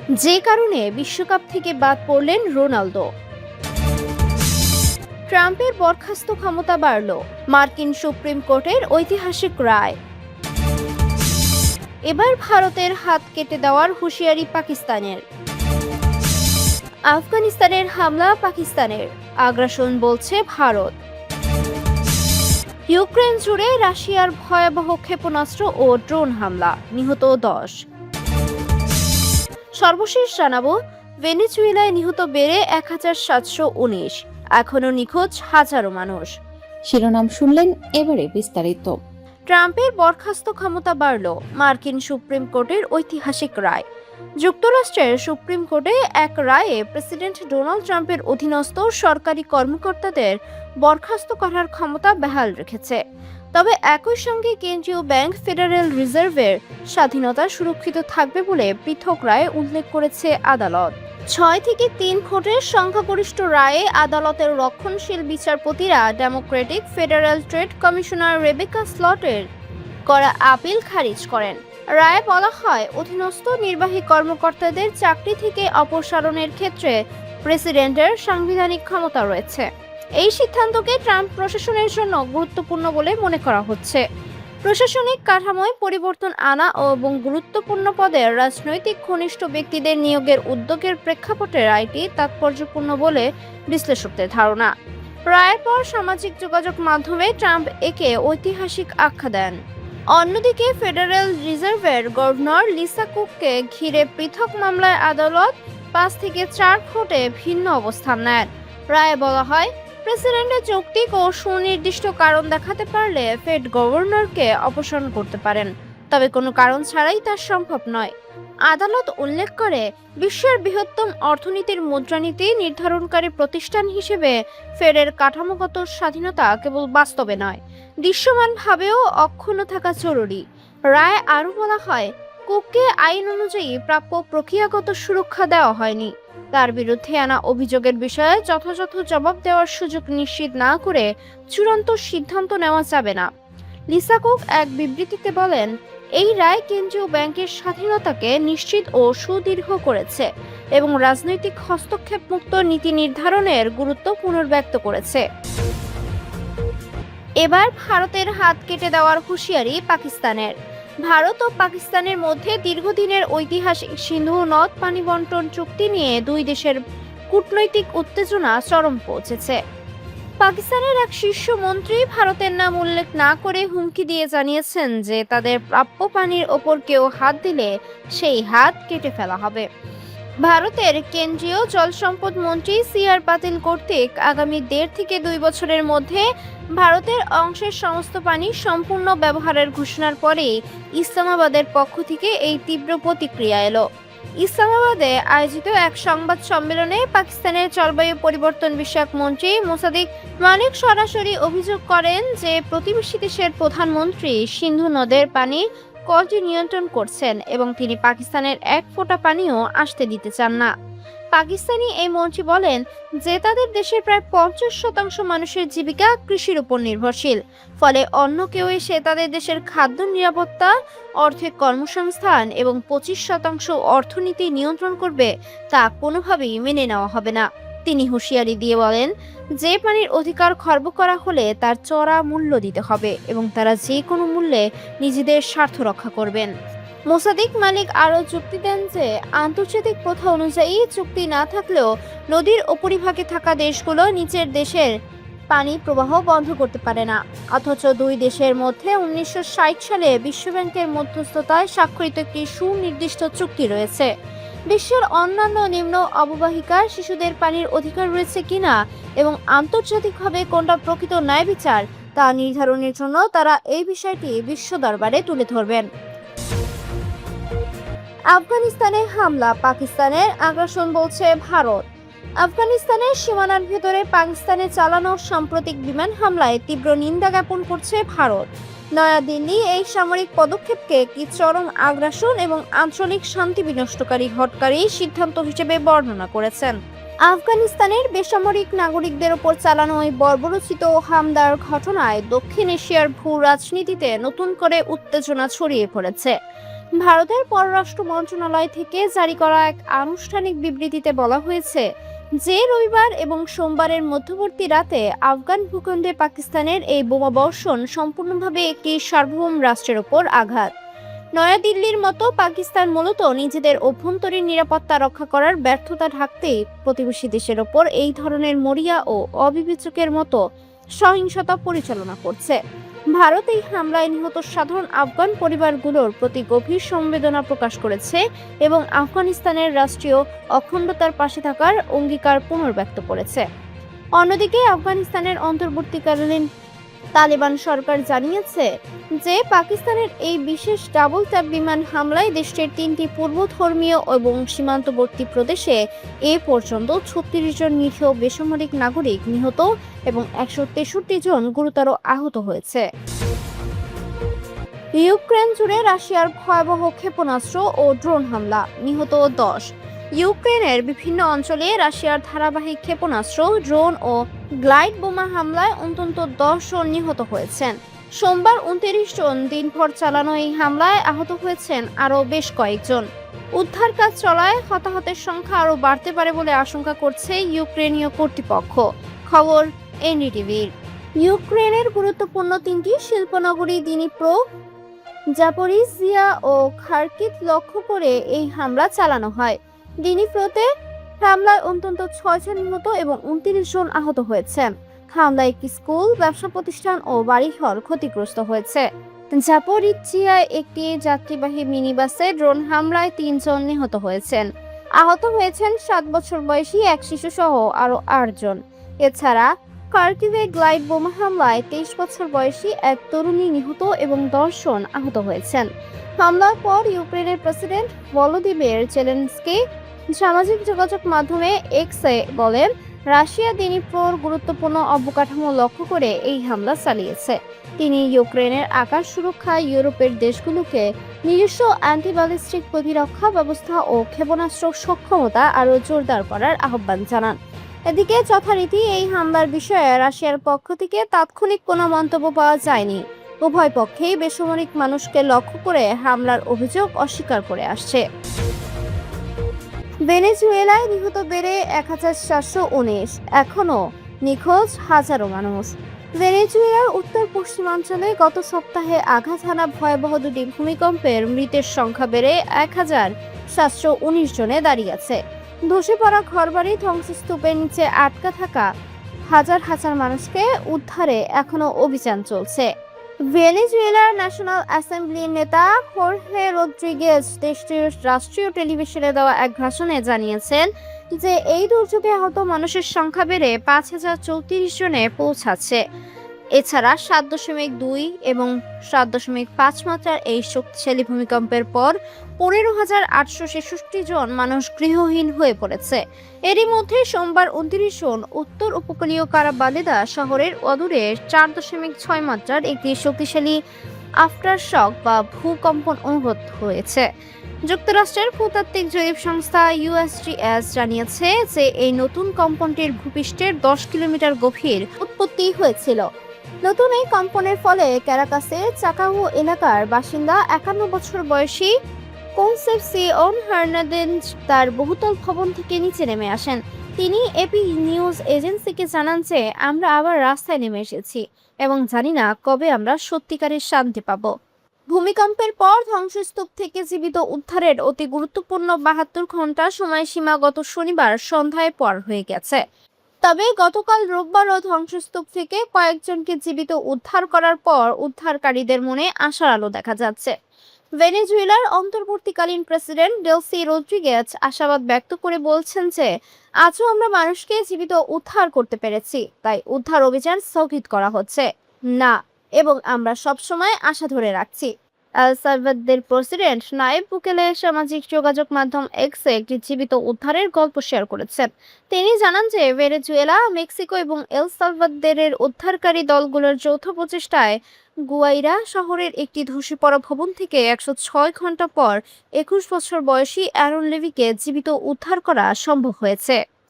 যে কারণে বিশ্বকাপ থেকে বাদ পড়লেন রোনালদো। ট্রাম্পের বরখাস্ত ক্ষমতা বাড়ল, মার্কিন সুপ্রিম কোর্টের ঐতিহাসিক রায়। এবার ভারতের হাত কেটে দেওয়ার হুঁশিয়ারি পাকিস্তানের। আফগানিস্তানের হামলা পাকিস্তানের, আগ্রাসন বলছে ভারত। ইউক্রেন জুড়ে রাশিয়ার ভয়াবহ ক্ষেপণাস্ত্র ও ড্রোন হামলা, নিহত 10। সর্বশেষ জানাবো, ভেনেজুয়েলায় নিহত বেড়ে 1719, এখনো নিখোঁজ হাজারো মানুষ। শিরোনাম শুনলেন, এবারে বিস্তারিত। ট্রাম্পের বরখাস্ত ক্ষমতা বাড়ল, মার্কিন সুপ্রিম কোর্টের ঐতিহাসিক রায়। যুক্তরাষ্ট্রের সুপ্রিম কোর্টে এক রায়ে প্রেসিডেন্ট ডোনাল্ড ট্রাম্পের অধীনস্থ সরকারি কর্মকর্তাদের বরখাস্ত করার ক্ষমতা বহাল রেখেছে। তবে একই সঙ্গে কেন্দ্রীয় ব্যাংক ফেডারেল রিজার্ভের স্বাধীনতা সুরক্ষিত থাকবে বলে পৃথক রায়ে উল্লেখ করেছে আদালত। 6 থেকে 3 ভোটের সংখ্যাগরিষ্ঠ রায়ে আদালতের রক্ষণশীল বিচারপতিরা democratic federal trade commissioner Rebecca স্লটের করা আপিল খারিজ করেন। রায়ে বলা হয়, অধীনস্থ নির্বাহী কর্মকর্তাদের চাকরি থেকে অপসারণের ক্ষেত্রে প্রেসিডেন্টের সাংবিধানিক ক্ষমতা রয়েছে। এই সিদ্ধান্তকে ট্রাম্প প্রশাসনের জন্য গুরুত্বপূর্ণ বলে মনে করা হচ্ছে। প্রশাসনিক কাঠামোয় পরিবর্তন আনা এবং গুরুত্বপূর্ণ পদে রাজনৈতিক ঘনিষ্ঠ ব্যক্তিদের নিয়োগের উদ্যোগের প্রেক্ষাপটে রায়টি তাৎপর্যপূর্ণ বলে বিশ্লেষকদের ধারণা। রায়ের পর সামাজিক যোগাযোগ মাধ্যমে ট্রাম্প একে ঐতিহাসিক আখ্যা দেন। অন্যদিকে ফেডারেল রিজার্ভের গভর্নর লিসা কুককে ঘিরে পৃথক মামলায় আদালত 5 থেকে 4 ভোটে ভিন্ন অবস্থান নেন। রায়ে বলা হয়, প্রেসিডেন্টের যৌক্তিক ও সুনির্দিষ্ট কারণ দেখাতে পারলে ফেড গভর্নরকে অপসারণ করতে পারেন, তবে কোনো কারণ ছাড়াই তা সম্ভব নয়। আদালত উল্লেখ করে, বিশ্বের বৃহত্তম অর্থনীতির মুদ্রানীতি নির্ধারণকারী প্রতিষ্ঠান হিসেবে ফেডের কাঠামোগত স্বাধীনতা কেবল বাস্তবে নয়, দৃশ্যমানভাবেও অক্ষুণ্ণ থাকা জরুরি। রায়ে আরও বলা হয়, কুককে আইন অনুযায়ী প্রাপ্য প্রক্রিয়াগত সুরক্ষা দেওয়া হয়নি। তার বিরুদ্ধে আনা অভিযোগের বিষয়ে যথাযথ জবাব দেওয়ার সুযোগ নিশ্চিত না করে চূড়ান্ত সিদ্ধান্ত নেওয়া যাবে না। লিসা কুক এক বিবৃতিতে বলেন, এই রায় কেন্দ্রীয় ব্যাংকের স্বাধীনতাকে নিশ্চিত ও সুদৃঢ় করেছে এবং রাজনৈতিক হস্তক্ষেপ মুক্ত নীতি নির্ধারণের গুরুত্ব পুনর্ব্যক্ত করেছে। এবার ভারতের হাত কেটে দেওয়ার হুঁশিয়ারি পাকিস্তানের। ভারত ও পাকিস্তানের মধ্যে দীর্ঘদিনের ঐতিহাসিক সিন্ধু নদ পানি বন্টন চুক্তি নিয়ে দুই দেশের কূটনৈতিক উত্তেজনা চরম পৌঁছেছে। পাকিস্তানের এক শীর্ষ মন্ত্রী ভারতের নাম উল্লেখ না করে হুমকি দিয়ে জানিয়েছেন যে তাদের প্রাপ্য পানির ওপর কেউ হাত দিলে সেই হাত কেটে ফেলা হবে। ভারতের কেন্দ্রীয় জল সম্পদ মন্ত্রী সি.আর. পাতিল কর্তৃক আগামী 1.5 থেকে 2 বছরের মধ্যে ভারতের অংশের সমস্ত পানি সম্পূর্ণ ব্যবহারের ঘোষণার পরেই ইসলামাবাদের পক্ষ থেকে এই তীব্র প্রতিক্রিয়া এলো। ইসলামাবাদে আয়োজিত এক সংবাদ সম্মেলনে পাকিস্তানের জলবায়ু পরিবর্তন বিষয়ক মন্ত্রী মোসাদ্দেক মালিক সরাসরি অভিযোগ করেন যে প্রতিবেশী দেশের প্রধানমন্ত্রী সিন্ধু নদের পানি কলটি নিয়ন্ত্রণ করছেন এবং তিনি পাকিস্তানের এক ফোঁটা পানিও আসতে দিতে চান না। পাকিস্তানি এই মন্ত্রী বলেন যে তাদের দেশের প্রায় 50% মানুষের জীবিকা কৃষির উপর নির্ভরশীল, ফলে অন্য কেউ এসে তাদের দেশের খাদ্য নিরাপত্তা, অর্থের কর্মসংস্থান এবং 25% অর্থনীতি নিয়ন্ত্রণ করবে তা কোনোভাবেই মেনে নেওয়া হবে না। তিনি হুঁশিয়ারি দিয়ে বলেন, যে পানির অধিকার খর্ব করা হলে তার চড়া মূল্য দিতে হবে এবং তারা যে কোনো মূল্যে নিজেদের স্বার্থ রক্ষা করবেন। মোসাদ্দেক মালিক আরও যুক্তি দেন যে আন্তর্জাতিক প্রথা অনুযায়ী চুক্তি না থাকলেও নদীর উপরিভাগে থাকা দেশগুলো নিচের দেশের পানি প্রবাহ বন্ধ করতে পারে না। অথচ দুই দেশের মধ্যে 1960 সালে বিশ্বব্যাংকের মধ্যস্থতায় স্বাক্ষরিত একটি সুনির্দিষ্ট চুক্তি রয়েছে। বিশ্বের অন্যান্য নিম্ন অববাহিকার শিশুদের পানির অধিকার রয়েছে কিনা এবং আন্তর্জাতিকভাবে কোনটা প্রকৃত ন্যায় বিচার তা নির্ধারণের জন্য তারা এই বিষয়টি বিশ্ব দরবারে তুলে ধরবেন। আফগানিস্তানে হামলা পাকিস্তানের, আগ্রাসন বলছে ভারত। আফগানিস্তানের সীমানার ভেতরে পাকিস্তানে চালানো সাম্প্রতিক বিমান হামলায় তীব্র নিন্দা জ্ঞাপন করছে ভারত। নয়াদিল্লি এই সামরিক পদক্ষেপকে একটি চরম আগ্রাসন এবং আঞ্চলিক শান্তি বিনষ্টকারী হটকারী সিদ্ধান্ত হিসেবে বর্ণনা করেছেন। আফগানিস্তানের বেসামরিক নাগরিকদের ওপর চালানো ওই বর্বরোচিত হামলার ঘটনায় দক্ষিণ এশিয়ার ভূ রাজনীতিতে নতুন করে উত্তেজনা ছড়িয়ে পড়েছে। ভারতের পররাষ্ট্র মন্ত্রণালয় থেকে জারি করা এক আনুষ্ঠানিক বিবৃতিতে বলা হয়েছে যে রবিবার এবং সোমবারের মধ্যবর্তী রাতে আফগান ভূখণ্ডে পাকিস্তানের এই বোমাবর্ষণ সম্পূর্ণভাবে একটি সার্বভৌম রাষ্ট্রের ওপর আঘাত। নয়াদিল্লির মতো পাকিস্তান মূলত নিজেদের অভ্যন্তরীণ নিরাপত্তা রক্ষা করার ব্যর্থতা ঢাকতেই প্রতিবেশী দেশের ওপর এই ধরনের মরিয়া ও অবিবেচকের মতো সহিংসতা পরিচালনা করছে। ভারত এই হামলায় নিহত সাধারণ আফগান পরিবারগুলোর প্রতি গভীর সমবেদনা প্রকাশ করেছে এবং আফগানিস্তানের রাষ্ট্রীয় অখণ্ডতার পাশে থাকার অঙ্গীকার পুনর্ব্যক্ত করেছে। অন্যদিকে আফগানিস্তানের অন্তর্বর্তীকালীন তালেবান সরকার জানিয়েছে যে পাকিস্তানের এই বিশেষ ডাবল ট্যাপ বিমান হামলায় দেশটির 3টি পূর্বধর্মীয় এবং সীমান্তবর্তী প্রদেশে এ পর্যন্ত 36 জন নিরীহ বেসামরিক নাগরিক নিহত এবং 163 জন গুরুতর আহত হয়েছে। ইউক্রেন জুড়ে রাশিয়ার ভয়াবহ ক্ষেপণাস্ত্র ও ড্রোন হামলা, নিহত 10। ইউক্রেনের বিভিন্ন অঞ্চলে রাশিয়ার ধারাবাহিক ক্ষেপণাস্ত্র, ড্রোন ও গ্লাইড বোমা হামলায় অন্তত 10 জন নিহত হয়েছেন। সোমবার 29 জন দিনভর চালানো এই হামলায় আহত হয়েছেন আরও বেশ কয়েকজন। উদ্ধার কাজ চলায় হতাহতের সংখ্যা আরও বাড়তে পারে বলে আশঙ্কা করছে ইউক্রেনীয় কর্তৃপক্ষ। খবর এনডিটিভির। ইউক্রেনের গুরুত্বপূর্ণ 3টি শিল্পনগরী দিনিপ্রো, জাপোরিজিয়া ও খার্কিভ লক্ষ্য করে এই হামলা চালানো হয়। দিনিপ্রোতে হামলায় অন্তত 6 জন নিহত এবং 29 জন আহত হয়েছেন। হামলায় একটি স্কুল, ব্যবসা প্রতিষ্ঠান ও বাড়িঘর ক্ষতিগ্রস্ত হয়েছে। জাপোরিজিয়ায় একটি যাত্রীবাহী মিনিবাসে ড্রোন হামলায় 3 জন নিহত হয়েছেন। আহত হয়েছেন 7 বছর বয়সী এক শিশু সহ আরও 8 জন। এছাড়া খার্কিভে গ্লাইড বোমা হামলায় 23 বছর বয়সী এক তরুণী নিহত এবং 10 জন আহত হয়েছেন। হামলার পর ইউক্রেনের প্রেসিডেন্ট ভলোদিমির জেলেনস্কি সামাজিক যোগাযোগ মাধ্যমে এক্সে বলেন, রাশিয়া দিনিপ্রোর গুরুত্বপূর্ণ অবকাঠামো লক্ষ্য করে এই হামলা চালিয়েছে। তিনি ইউক্রেনের আকাশ সুরক্ষায় ইউরোপের দেশগুলোকে নিজস্ব অ্যান্টি-ব্যালিস্টিক প্রতিরক্ষা ব্যবস্থা ও ক্ষেপণাস্ত্র সক্ষমতা আরও জোরদার করার আহ্বান জানান। এদিকে যথারীতি এই হামলার বিষয়ে রাশিয়ার পক্ষ থেকে তাৎক্ষণিক কোনো মন্তব্য পাওয়া যায়নি। উভয় পক্ষেই বেসামরিক মানুষকে লক্ষ্য করে হামলার অভিযোগ অস্বীকার করে আসছে। ভেনেজুয়েলায় নিহত বেড়ে 1719, এখনও নিখোঁজ হাজারো মানুষ। ভেনেজুয়েলার উত্তর পশ্চিমাঞ্চলে গত সপ্তাহে আঘাত হানা ভয়াবহ 2টি ভূমিকম্পের মৃতের সংখ্যা বেড়ে 1719 জনে দাঁড়িয়েছে। ধসে পড়া ঘরবাড়ি, ধ্বংসস্তূপের নিচে আটকা থাকা হাজার হাজার মানুষকে উদ্ধারে এখনো অভিযান চলছে। ভেনেজুয়েলার ন্যাশনাল অ্যাসেম্বলির নেতা হোর্হে রদ্রিগেজ দেশটির রাষ্ট্রীয় টেলিভিশনে দেওয়া এক ভাষণে জানিয়েছেন যে এই দুর্যোগে আহত মানুষের সংখ্যা বেড়ে 5034 জনে পৌঁছাচ্ছে। এছাড়া 7.2 এবং 7.5 মাত্রার এই শক্তিশালী ভূমিকম্পের পর 15,866 জন মানুষ গৃহহীন হয়ে পড়েছে। এরই মধ্যে সোমবার 29 জন উত্তর উপকূলীয় কারাবালেদা শহরের অদূরে 4.6 মাত্রার একটি শক্তিশালী আফটারশক বা ভূকম্পন অনুভূত হয়েছে। যুক্তরাষ্ট্রের ভূতাত্ত্বিক জরিপ সংস্থা USGS জানিয়েছে যে এই নতুন কম্পনটির ভূপৃষ্ঠের 10 কিলোমিটার গভীর উৎপত্তি হয়েছিল। নতুন এই কম্পনের ফলে ক্যারাকাসের চাকাহু এলাকার বাসিন্দা 51 বছর বয়সী কনসেপসিওন হার্নান্দেজ তার বহুতল ভবন থেকে নিচে নেমে আসেন। তিনি এপি নিউজ এজেন্সিকে জানান যে আমরা আবার রাস্তায় নেমে এসেছি এবং জানি না কবে আমরা সত্যিকারের শান্তি পাব। ভূমিকম্পের পর ধ্বংসস্তূপ থেকে জীবিত উদ্ধারের অতি গুরুত্বপূর্ণ 72 ঘন্টা সময়সীমা গত শনিবার সন্ধ্যায় পার হয়ে গেছে। তবে গতকাল রোববারও ধ্বংসস্তূপ থেকে কয়েকজনকে জীবিত উদ্ধার করার পর উদ্ধারকারীদের মনে আশার আলো দেখা যাচ্ছে। ভেনেজুয়েলার অন্তর্বর্তীকালীন প্রেসিডেন্ট ডেলসি রদ্রিগেজ আশাবাদ ব্যক্ত করে বলছেন যে আজও আমরা মানুষকে জীবিত উদ্ধার করতে পেরেছি, তাই উদ্ধার অভিযান স্থগিত করা হচ্ছে না এবং আমরা সবসময় আশা ধরে রাখছি। এল সালভাদোরের প্রেসিডেন্ট নাইব বুকেলে সামাজিক যোগাযোগ মাধ্যম এক্সে একটি জীবিত উদ্ধারের গল্প শেয়ার করেছেন। তিনি জানান যে ভেনেজুয়েলা, মেক্সিকো এবং এল সালভাদোরের উদ্ধারকারী দলগুলোর যৌথ প্রচেষ্টায় গুয়াইরা শহরের একটি ধসে পড়া ভবন থেকে 106 ঘন্টা পর 21 বছর বয়সী অ্যারন লেভিকে জীবিত উদ্ধার করা সম্ভব হয়েছে।